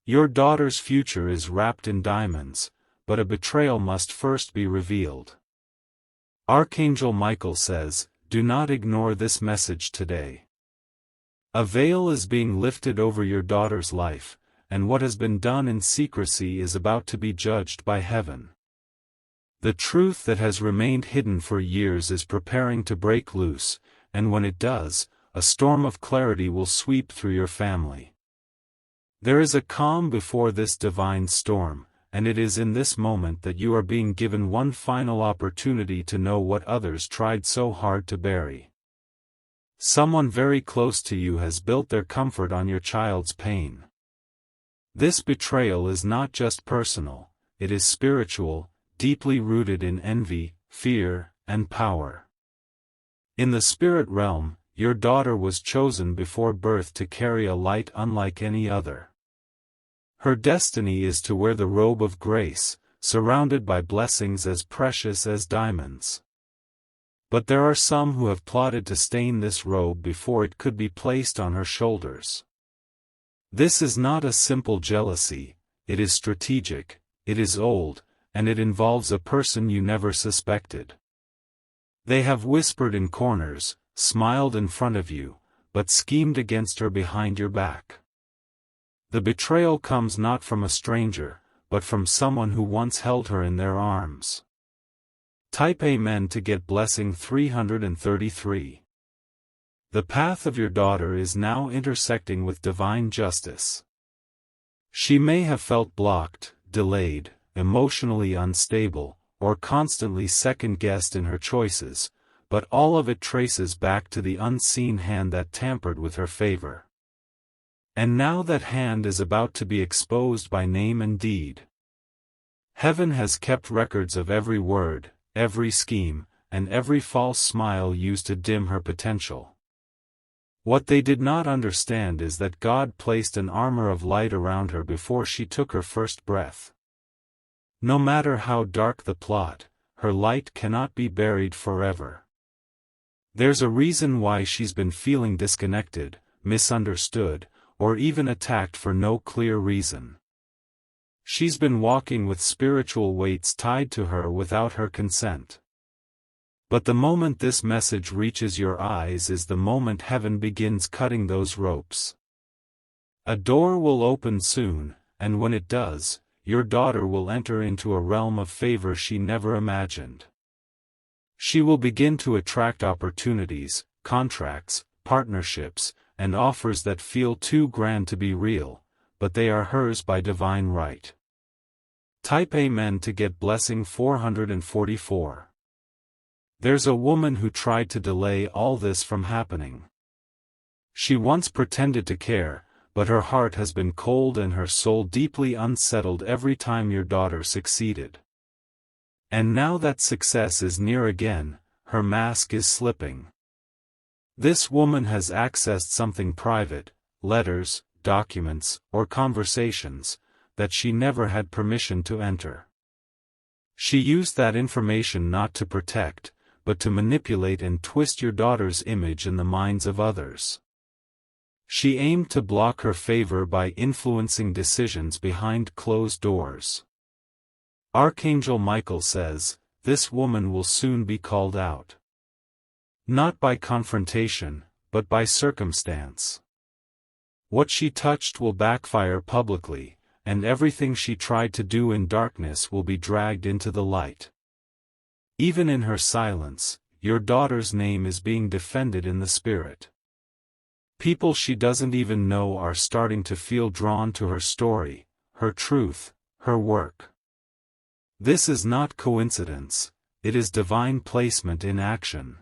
Your daughter's future is wrapped in diamonds, but a betrayal must first be revealed. Archangel Michael says, do not ignore this message today. A veil is being lifted over your daughter's life, and what has been done in secrecy is about to be judged by heaven. The truth that has remained hidden for years is preparing to break loose, and when it does, a storm of clarity will sweep through your family. There is a calm before this divine storm, and it is in this moment that you are being given one final opportunity to know what others tried so hard to bury. Someone very close to you has built their comfort on your child's pain. This betrayal is not just personal, it is spiritual, deeply rooted in envy, fear, and power. In the spirit realm, your daughter was chosen before birth to carry a light unlike any other. Her destiny is to wear the robe of grace, surrounded by blessings as precious as diamonds. But there are some who have plotted to stain this robe before it could be placed on her shoulders. This is not a simple jealousy, it is strategic, it is old, and it involves a person you never suspected. They have whispered in corners, smiled in front of you, but schemed against her behind your back. The betrayal comes not from a stranger, but from someone who once held her in their arms. Type Amen to get blessing 333. The path of your daughter is now intersecting with divine justice. She may have felt blocked, delayed, emotionally unstable, or constantly second-guessed in her choices, but all of it traces back to the unseen hand that tampered with her favor. And now that hand is about to be exposed by name and deed. Heaven has kept records of every word, every scheme, and every false smile used to dim her potential. What they did not understand is that God placed an armor of light around her before she took her first breath. No matter how dark the plot, her light cannot be buried forever. There's a reason why she's been feeling disconnected, misunderstood, or even attacked for no clear reason. She's been walking with spiritual weights tied to her without her consent. But the moment this message reaches your eyes is the moment heaven begins cutting those ropes. A door will open soon, and when it does, your daughter will enter into a realm of favor she never imagined. She will begin to attract opportunities, contracts, partnerships, and offers that feel too grand to be real, but they are hers by divine right. Type Amen to get blessing 444. There's a woman who tried to delay all this from happening. She once pretended to care, but her heart has been cold and her soul deeply unsettled every time your daughter succeeded. And now that success is near again, her mask is slipping. This woman has accessed something private, letters, documents, or conversations, that she never had permission to enter. She used that information not to protect, but to manipulate and twist your daughter's image in the minds of others. She aimed to block her favor by influencing decisions behind closed doors. Archangel Michael says, this woman will soon be called out. Not by confrontation, but by circumstance. What she touched will backfire publicly, and everything she tried to do in darkness will be dragged into the light. Even in her silence, your daughter's name is being defended in the spirit. People she doesn't even know are starting to feel drawn to her story, her truth, her work. This is not coincidence, it is divine placement in action.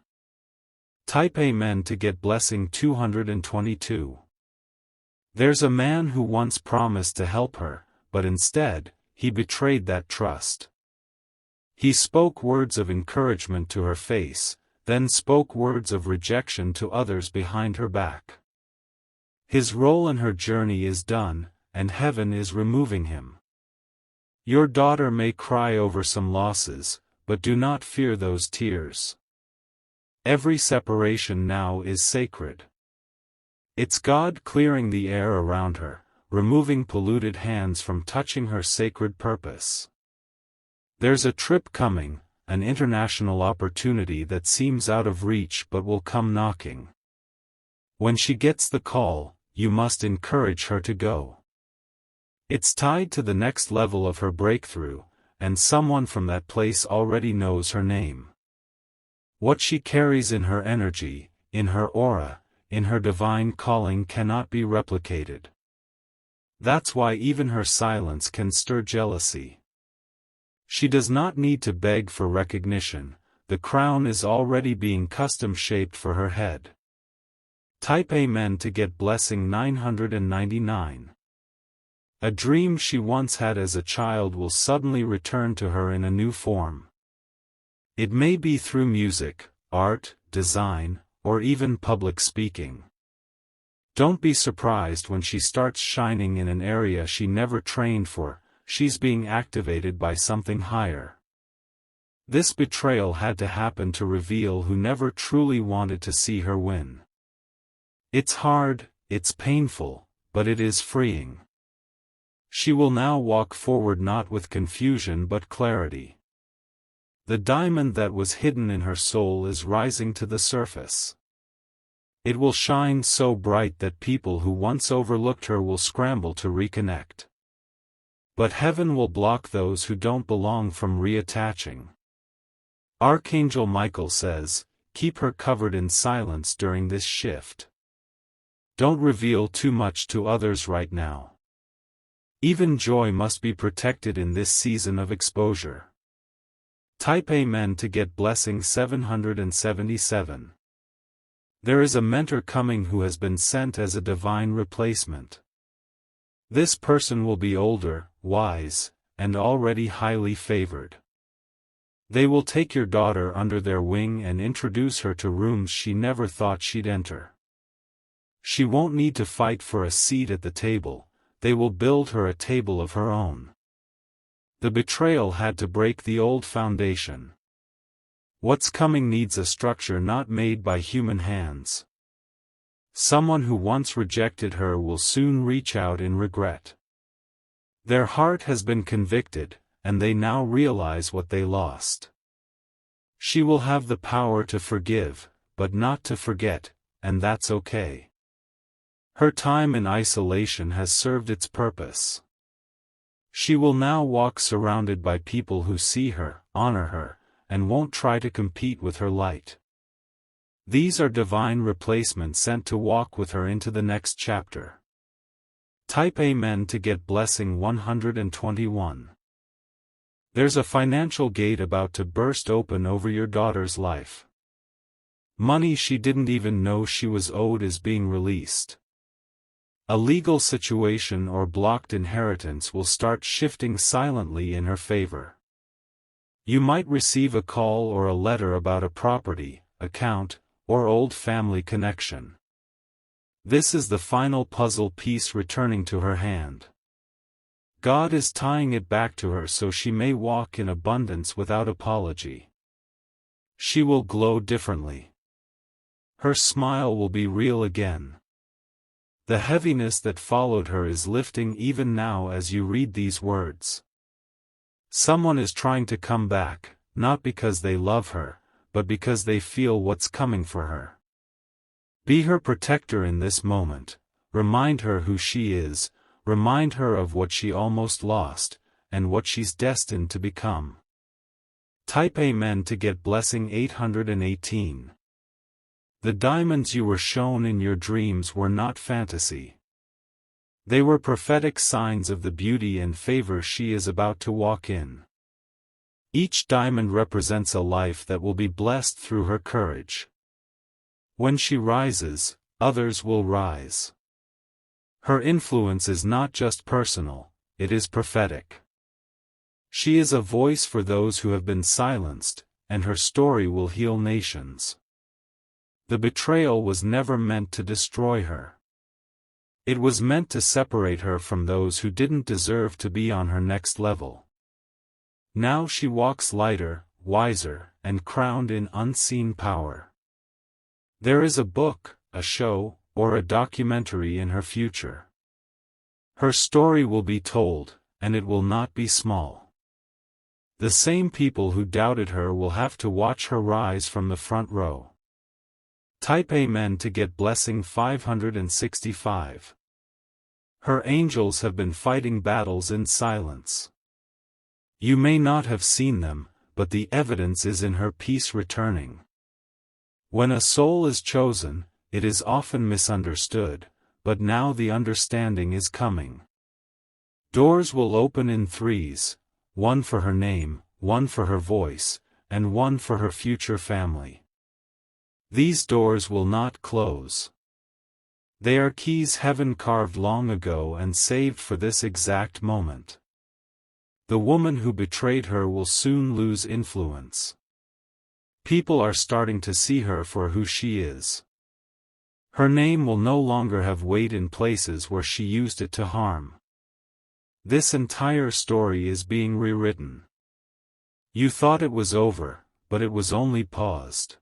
Type Amen to get blessing 222. There's a man who once promised to help her, but instead, he betrayed that trust. He spoke words of encouragement to her face, then spoke words of rejection to others behind her back. His role in her journey is done, and heaven is removing him. Your daughter may cry over some losses, but do not fear those tears. Every separation now is sacred. It's God clearing the air around her, removing polluted hands from touching her sacred purpose. There's a trip coming, an international opportunity that seems out of reach but will come knocking. When she gets the call, you must encourage her to go. It's tied to the next level of her breakthrough, and someone from that place already knows her name. What she carries in her energy, in her aura, in her divine calling cannot be replicated. That's why even her silence can stir jealousy. She does not need to beg for recognition, the crown is already being custom-shaped for her head. Type Amen to get blessing 999. A dream she once had as a child will suddenly return to her in a new form. It may be through music, art, design, or even public speaking. Don't be surprised when she starts shining in an area she never trained for, she's being activated by something higher. This betrayal had to happen to reveal who never truly wanted to see her win. It's hard, it's painful, but it is freeing. She will now walk forward not with confusion but clarity. The diamond that was hidden in her soul is rising to the surface. It will shine so bright that people who once overlooked her will scramble to reconnect. But heaven will block those who don't belong from reattaching. Archangel Michael says, keep her covered in silence during this shift. Don't reveal too much to others right now. Even joy must be protected in this season of exposure. Type Amen to get blessing 777. There is a mentor coming who has been sent as a divine replacement. This person will be older, wise, and already highly favored. They will take your daughter under their wing and introduce her to rooms she never thought she'd enter. She won't need to fight for a seat at the table, they will build her a table of her own. The betrayal had to break the old foundation. What's coming needs a structure not made by human hands. Someone who once rejected her will soon reach out in regret. Their heart has been convicted, and they now realize what they lost. She will have the power to forgive, but not to forget, and that's okay. Her time in isolation has served its purpose. She will now walk surrounded by people who see her, honor her, and won't try to compete with her light. These are divine replacements sent to walk with her into the next chapter. Type Amen to get blessing 121. There's a financial gate about to burst open over your daughter's life. Money she didn't even know she was owed is being released. A legal situation or blocked inheritance will start shifting silently in her favor. You might receive a call or a letter about a property, account, or old family connection. This is the final puzzle piece returning to her hand. God is tying it back to her so she may walk in abundance without apology. She will glow differently. Her smile will be real again. The heaviness that followed her is lifting even now as you read these words. Someone is trying to come back, not because they love her, but because they feel what's coming for her. Be her protector in this moment, remind her who she is, remind her of what she almost lost, and what she's destined to become. Type Amen to get blessing 818. The diamonds you were shown in your dreams were not fantasy. They were prophetic signs of the beauty and favor she is about to walk in. Each diamond represents a life that will be blessed through her courage. When she rises, others will rise. Her influence is not just personal, it is prophetic. She is a voice for those who have been silenced, and her story will heal nations. The betrayal was never meant to destroy her. It was meant to separate her from those who didn't deserve to be on her next level. Now she walks lighter, wiser, and crowned in unseen power. There is a book, a show, or a documentary in her future. Her story will be told, and it will not be small. The same people who doubted her will have to watch her rise from the front row. Type Amen to get blessing 565. Her angels have been fighting battles in silence. You may not have seen them, but the evidence is in her peace returning. When a soul is chosen, it is often misunderstood, but now the understanding is coming. Doors will open in threes, one for her name, one for her voice, and one for her future family. These doors will not close. They are keys heaven carved long ago and saved for this exact moment. The woman who betrayed her will soon lose influence. People are starting to see her for who she is. Her name will no longer have weight in places where she used it to harm. This entire story is being rewritten. You thought it was over, but it was only paused.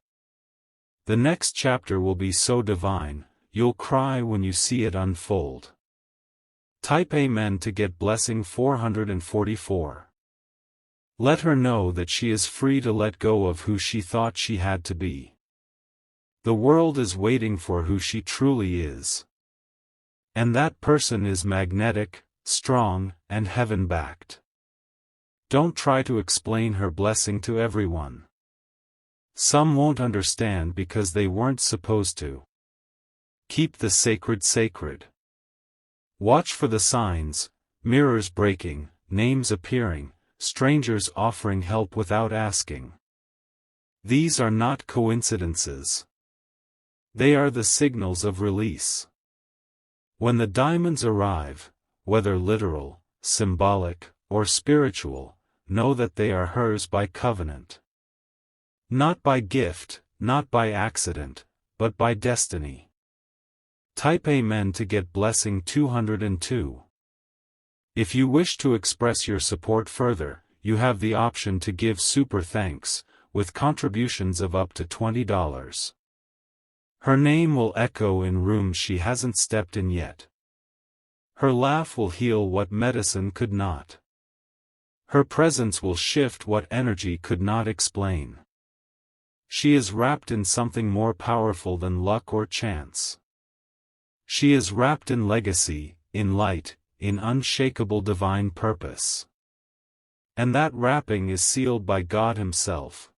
The next chapter will be so divine, you'll cry when you see it unfold. Type Amen to get blessing 444. Let her know that she is free to let go of who she thought she had to be. The world is waiting for who she truly is. And that person is magnetic, strong, and heaven-backed. Don't try to explain her blessing to everyone. Some won't understand because they weren't supposed to. Keep the sacred sacred. Watch for the signs, mirrors breaking, names appearing, strangers offering help without asking. These are not coincidences. They are the signals of release. When the diamonds arrive, whether literal, symbolic, or spiritual, know that they are hers by covenant. Not by gift, not by accident, but by destiny. Type Amen to get blessing 202. If you wish to express your support further, you have the option to give super thanks, with contributions of up to $20. Her name will echo in rooms she hasn't stepped in yet. Her laugh will heal what medicine could not. Her presence will shift what energy could not explain. She is wrapped in something more powerful than luck or chance. She is wrapped in legacy, in light, in unshakable divine purpose. And that wrapping is sealed by God Himself.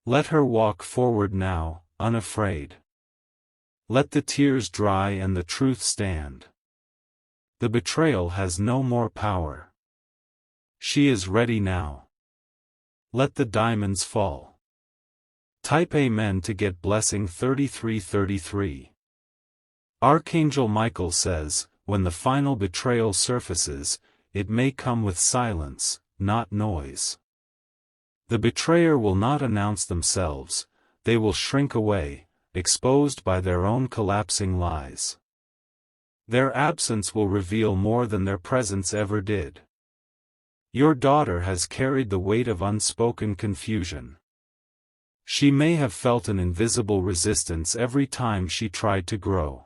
Let her walk forward now, unafraid. Let the tears dry and the truth stand. The betrayal has no more power. She is ready now. Let the diamonds fall. Type Amen to get blessing 3333. Archangel Michael says, when the final betrayal surfaces, it may come with silence, not noise. The betrayer will not announce themselves, they will shrink away, exposed by their own collapsing lies. Their absence will reveal more than their presence ever did. Your daughter has carried the weight of unspoken confusion. She may have felt an invisible resistance every time she tried to grow.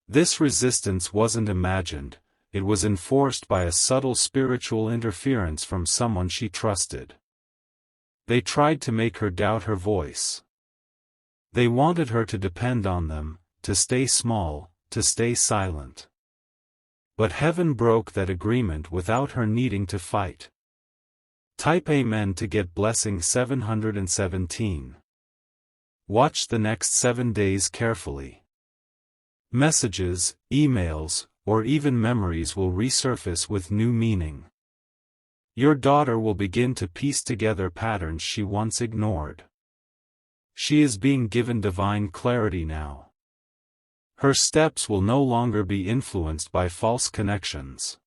This resistance wasn't imagined, it was enforced by a subtle spiritual interference from someone she trusted. They tried to make her doubt her voice. They wanted her to depend on them, to stay small, to stay silent. But heaven broke that agreement without her needing to fight. Type Amen to get blessing 717. Watch the next 7 days carefully. Messages, emails, or even memories will resurface with new meaning. Your daughter will begin to piece together patterns she once ignored. She is being given divine clarity now. Her steps will no longer be influenced by false connections.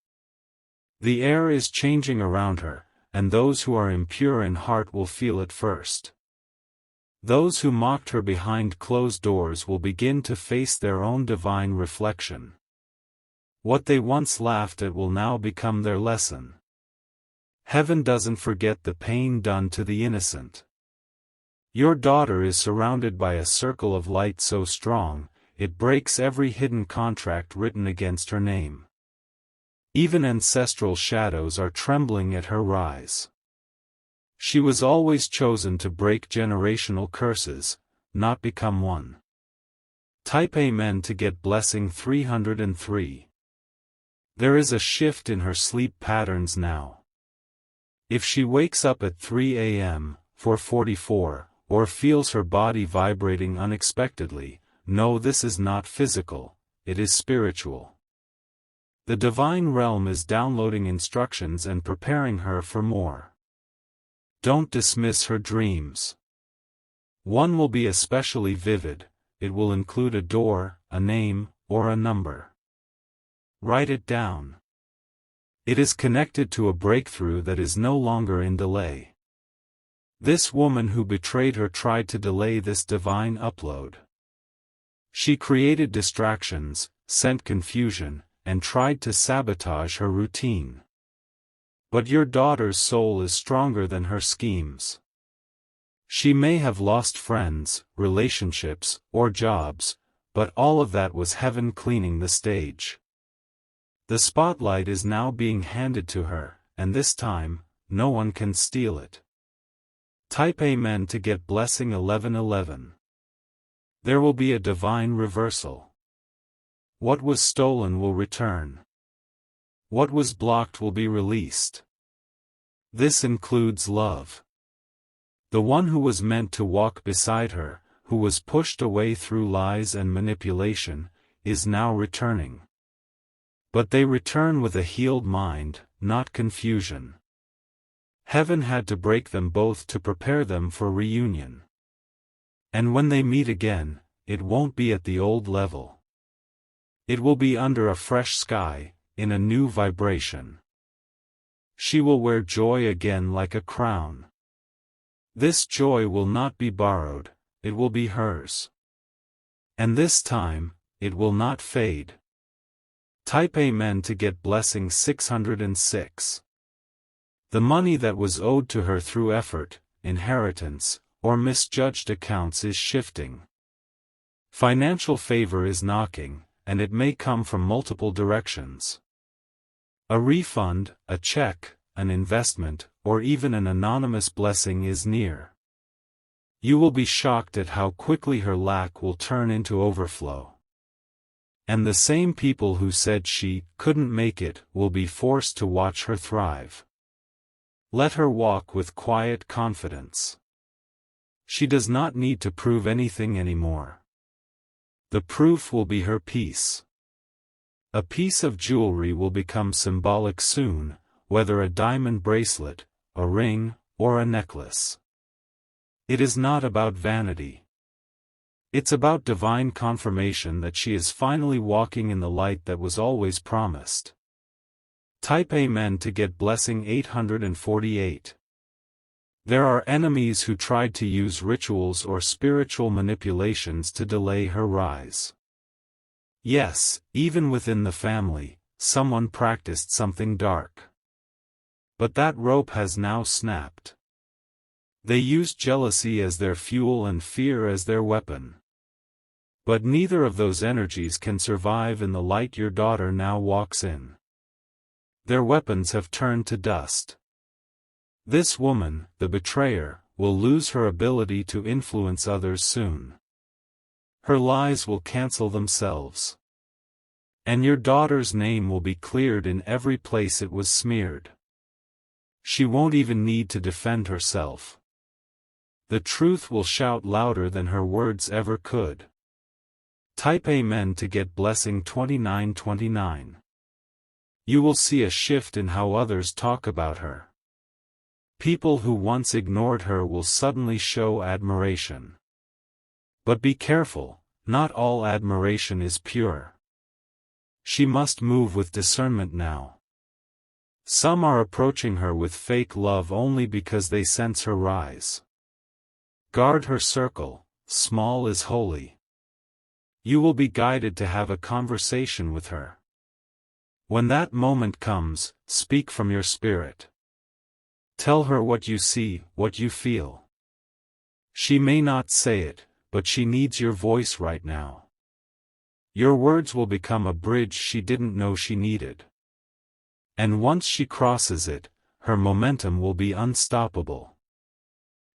The air is changing around her, and those who are impure in heart will feel it first. Those who mocked her behind closed doors will begin to face their own divine reflection. What they once laughed at will now become their lesson. Heaven doesn't forget the pain done to the innocent. Your daughter is surrounded by a circle of light so strong, it breaks every hidden contract written against her name. Even ancestral shadows are trembling at her rise. She was always chosen to break generational curses, not become one. Type Amen to get blessing 303. There is a shift in her sleep patterns now. If she wakes up at 3 a.m., 4:44, or feels her body vibrating unexpectedly, know this is not physical, it is spiritual. The divine realm is downloading instructions and preparing her for more. Don't dismiss her dreams. One will be especially vivid, it will include a door, a name, or a number. Write it down. It is connected to a breakthrough that is no longer in delay. This woman who betrayed her tried to delay this divine upload. She created distractions, sent confusion, and tried to sabotage her routine. But your daughter's soul is stronger than her schemes. She may have lost friends, relationships, or jobs, but all of that was heaven cleaning the stage. The spotlight is now being handed to her, and this time, no one can steal it. Type Amen to get blessing 1111. There will be a divine reversal. What was stolen will return. What was blocked will be released. This includes love. The one who was meant to walk beside her, who was pushed away through lies and manipulation, is now returning. But they return with a healed mind, not confusion. Heaven had to break them both to prepare them for reunion. And when they meet again, it won't be at the old level. It will be under a fresh sky, in a new vibration. She will wear joy again like a crown. This joy will not be borrowed, it will be hers. And this time, it will not fade. Type Amen to get blessing 606. The money that was owed to her through effort, inheritance, or misjudged accounts is shifting. Financial favor is knocking, and it may come from multiple directions. A refund, a check, an investment, or even an anonymous blessing is near. You will be shocked at how quickly her lack will turn into overflow. And the same people who said she couldn't make it will be forced to watch her thrive. Let her walk with quiet confidence. She does not need to prove anything anymore. The proof will be her peace. A piece of jewelry will become symbolic soon, whether a diamond bracelet, a ring, or a necklace. It is not about vanity. It's about divine confirmation that she is finally walking in the light that was always promised. Type Amen to get blessing 848. There are enemies who tried to use rituals or spiritual manipulations to delay her rise. Yes, even within the family, someone practiced something dark. But that rope has now snapped. They used jealousy as their fuel and fear as their weapon. But neither of those energies can survive in the light your daughter now walks in. Their weapons have turned to dust. This woman, the betrayer, will lose her ability to influence others soon. Her lies will cancel themselves. And your daughter's name will be cleared in every place it was smeared. She won't even need to defend herself. The truth will shout louder than her words ever could. Type Amen to get blessing 2929. You will see a shift in how others talk about her. People who once ignored her will suddenly show admiration. But be careful, not all admiration is pure. She must move with discernment now. Some are approaching her with fake love only because they sense her rise. Guard her circle, small is holy. You will be guided to have a conversation with her. When that moment comes, speak from your spirit. Tell her what you see, what you feel. She may not say it, but she needs your voice right now. Your words will become a bridge she didn't know she needed. And once she crosses it, her momentum will be unstoppable.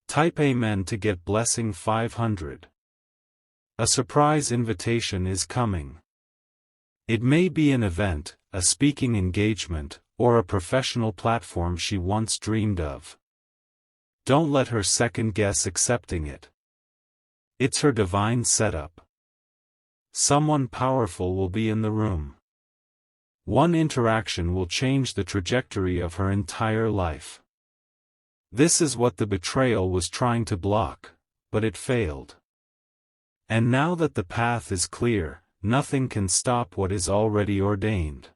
Type Amen to get blessing 500. A surprise invitation is coming. It may be an event, a speaking engagement, or a professional platform she once dreamed of. Don't let her second-guess accepting it. It's her divine setup. Someone powerful will be in the room. One interaction will change the trajectory of her entire life. This is what the betrayal was trying to block, but it failed. And now that the path is clear, nothing can stop what is already ordained.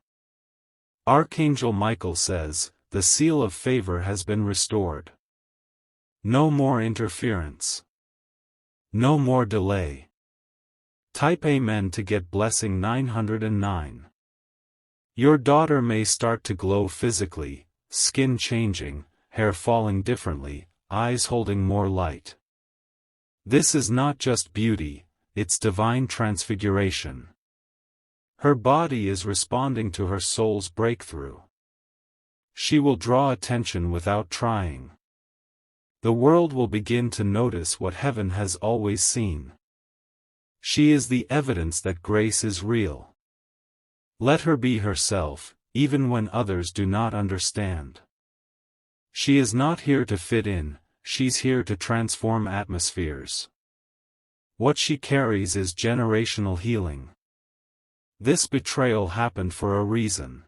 Archangel Michael says, the seal of favor has been restored. No more interference. No more delay. Type Amen to get blessing 909. Your daughter may start to glow physically, skin changing, hair falling differently, eyes holding more light. This is not just beauty, it's divine transfiguration. Her body is responding to her soul's breakthrough. She will draw attention without trying. The world will begin to notice what heaven has always seen. She is the evidence that grace is real. Let her be herself, even when others do not understand. She is not here to fit in, she's here to transform atmospheres. What she carries is generational healing. This betrayal happened for a reason.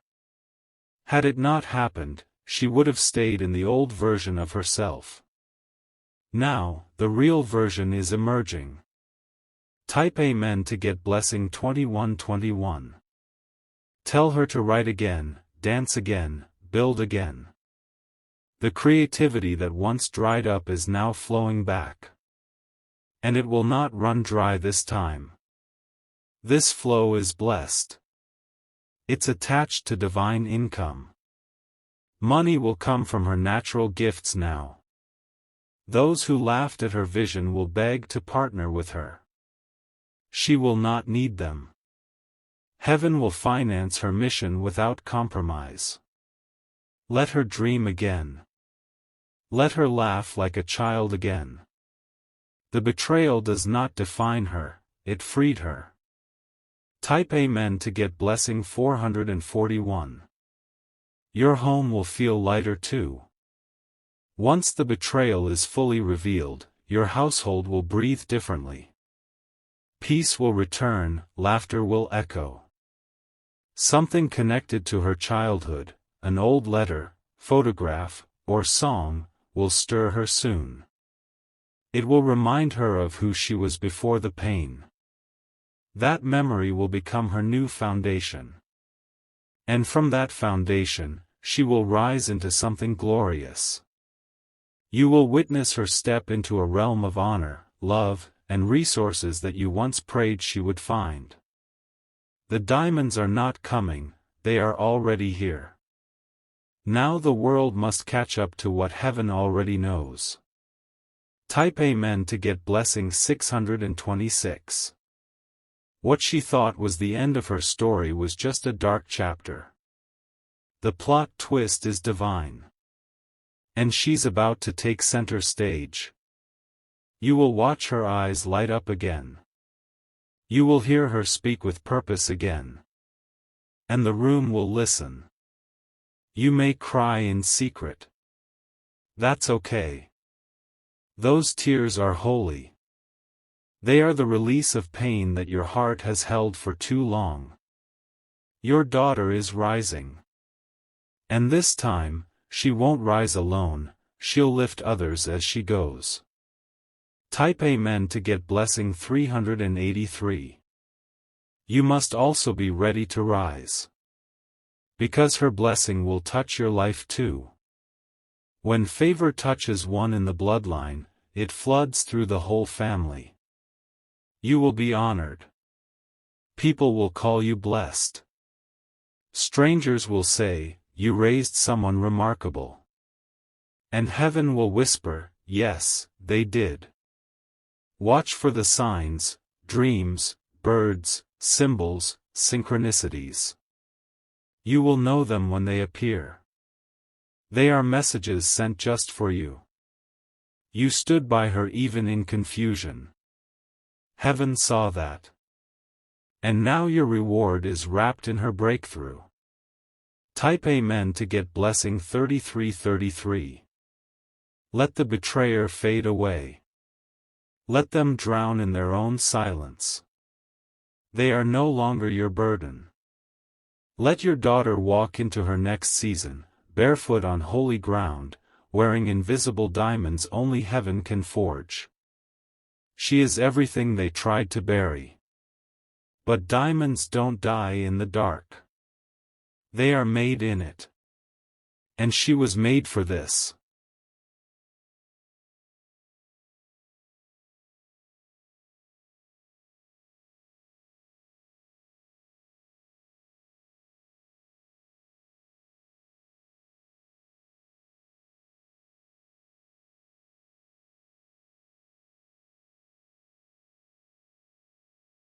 Had it not happened, she would have stayed in the old version of herself. Now, the real version is emerging. Type Amen to get blessing 2121. Tell her to write again, dance again, build again. The creativity that once dried up is now flowing back. And it will not run dry this time. This flow is blessed. It's attached to divine income. Money will come from her natural gifts now. Those who laughed at her vision will beg to partner with her. She will not need them. Heaven will finance her mission without compromise. Let her dream again. Let her laugh like a child again. The betrayal does not define her, it freed her. Type Amen to get blessing 441. Your home will feel lighter too. Once the betrayal is fully revealed, your household will breathe differently. Peace will return, laughter will echo. Something connected to her childhood, an old letter, photograph, or song, will stir her soon. It will remind her of who she was before the pain. That memory will become her new foundation. And from that foundation, she will rise into something glorious. You will witness her step into a realm of honor, love, and resources that you once prayed she would find. The diamonds are not coming, they are already here. Now the world must catch up to what heaven already knows. Type Amen to get blessing 626. What she thought was the end of her story was just a dark chapter. The plot twist is divine. And she's about to take center stage. You will watch her eyes light up again. You will hear her speak with purpose again. And the room will listen. You may cry in secret. That's okay. Those tears are holy. They are the release of pain that your heart has held for too long. Your daughter is rising. And this time, she won't rise alone, she'll lift others as she goes. Type Amen to get blessing 383. You must also be ready to rise. Because her blessing will touch your life too. When favor touches one in the bloodline, it floods through the whole family. You will be honored. People will call you blessed. Strangers will say, you raised someone remarkable. And heaven will whisper, yes, they did. Watch for the signs, dreams, birds, symbols, synchronicities. You will know them when they appear. They are messages sent just for you. You stood by her even in confusion. Heaven saw that. And now your reward is wrapped in her breakthrough. Type Amen to get blessing 3333. Let the betrayer fade away. Let them drown in their own silence. They are no longer your burden. Let your daughter walk into her next season, barefoot on holy ground, wearing invisible diamonds only heaven can forge. She is everything they tried to bury. But diamonds don't die in the dark. They are made in it. And she was made for this.